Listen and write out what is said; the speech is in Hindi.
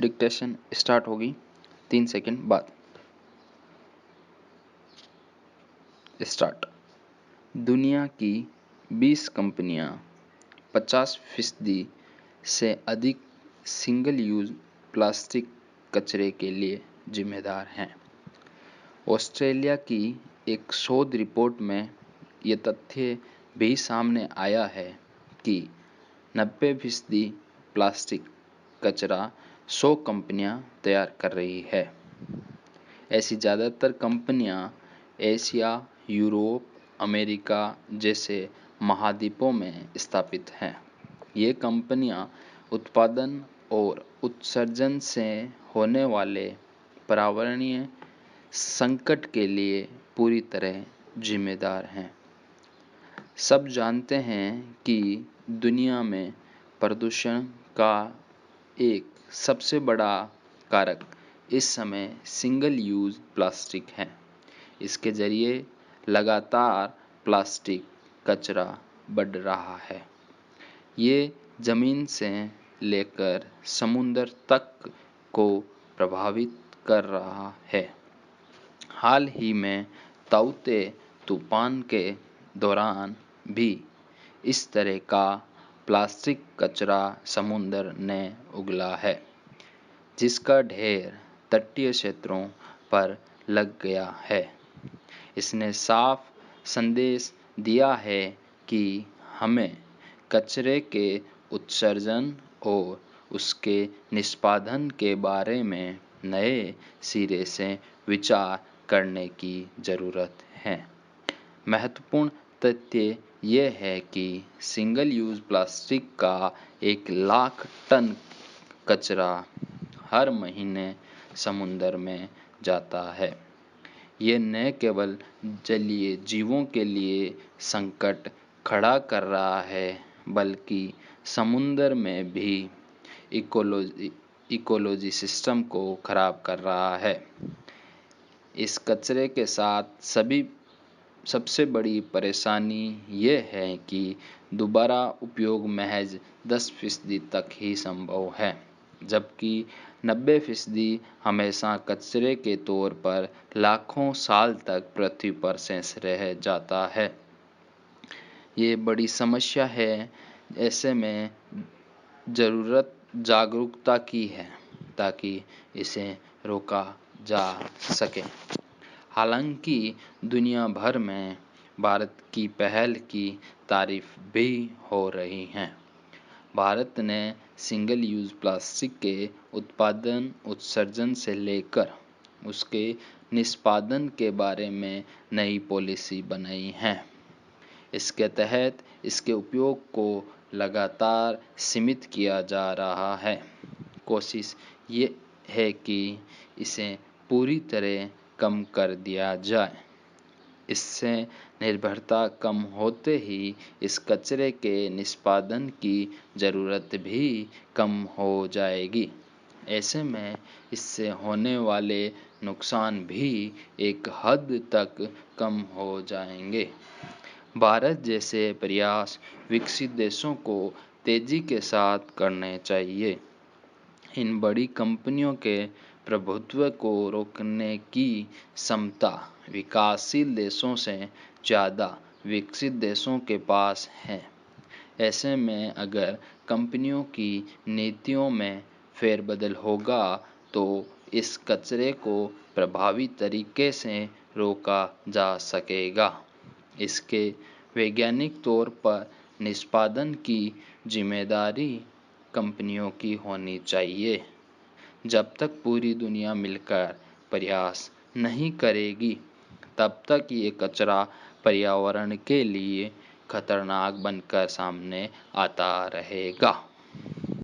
डिक्टेशन स्टार्ट होगी 3 सेकंड बाद। स्टार्ट। दुनिया की 20 कंपनियां 50% से अधिक सिंगल यूज प्लास्टिक कचरे के लिए जिम्मेदार हैं। ऑस्ट्रेलिया की एक शोध रिपोर्ट में ये तथ्य भी सामने आया है कि 90% प्लास्टिक कचरा 100 कंपनियां तैयार कर रही है। ऐसी ज़्यादातर कंपनियां एशिया, यूरोप, अमेरिका जैसे महाद्वीपों में स्थापित हैं। ये कंपनियां उत्पादन और उत्सर्जन से होने वाले पर्यावरणीय संकट के लिए पूरी तरह जिम्मेदार हैं। सब जानते हैं कि दुनिया में प्रदूषण का एक सबसे बड़ा कारक इस समय सिंगल यूज प्लास्टिक है। इसके जरिए लगातार प्लास्टिक कचरा बढ़ रहा है। ये जमीन से लेकर समुद्र तक को प्रभावित कर रहा है। हाल ही में ताउते तूफान के दौरान भी इस तरह का प्लास्टिक कचरा समुद्र ने उगला है, जिसका ढेर तटीय क्षेत्रों पर लग गया है। इसने साफ संदेश दिया है कि हमें कचरे के उत्सर्जन और उसके निष्पादन के बारे में नए सिरे से विचार करने की ज़रूरत है। महत्वपूर्ण तथ्य ये है कि सिंगल यूज प्लास्टिक का 1 लाख टन कचरा हर महीने समुद्र में जाता है। ये न केवल जलीय जीवों के लिए संकट खड़ा कर रहा है, बल्कि समुद्र में भी इकोलॉजी सिस्टम को खराब कर रहा है। इस कचरे के साथ सबसे बड़ी परेशानी ये है कि दोबारा उपयोग महज 10% तक ही संभव है, जबकि 90% हमेशा कचरे के तौर पर लाखों साल तक पृथ्वी पर शेष रह जाता है। ये बड़ी समस्या है। ऐसे में ज़रूरत जागरूकता की है ताकि इसे रोका जा सके। हालांकि दुनिया भर में भारत की पहल की तारीफ भी हो रही है। भारत ने सिंगल यूज प्लास्टिक के उत्पादन, उत्सर्जन से लेकर उसके निष्पादन के बारे में नई पॉलिसी बनाई है। इसके तहत इसके उपयोग को लगातार सीमित किया जा रहा है। कोशिश ये है कि इसे पूरी तरह कम कर दिया जाए। इससे निर्भरता कम होते ही इस कचरे के निष्पादन की ज़रूरत भी कम हो जाएगी। ऐसे में इससे होने वाले नुकसान भी एक हद तक कम हो जाएंगे। भारत जैसे प्रयास विकसित देशों को तेजी के साथ करने चाहिए। इन बड़ी कंपनियों के प्रभुत्व को रोकने की क्षमता विकासशील देशों से ज़्यादा विकसित देशों के पास है। ऐसे में अगर कंपनियों की नीतियों में फेरबदल होगा तो इस कचरे को प्रभावी तरीके से रोका जा सकेगा। इसके वैज्ञानिक तौर पर निष्पादन की जिम्मेदारी कंपनियों की होनी चाहिए। जब तक पूरी दुनिया मिलकर प्रयास नहीं करेगी, तब तक ये कचरा पर्यावरण के लिए खतरनाक बनकर सामने आता रहेगा।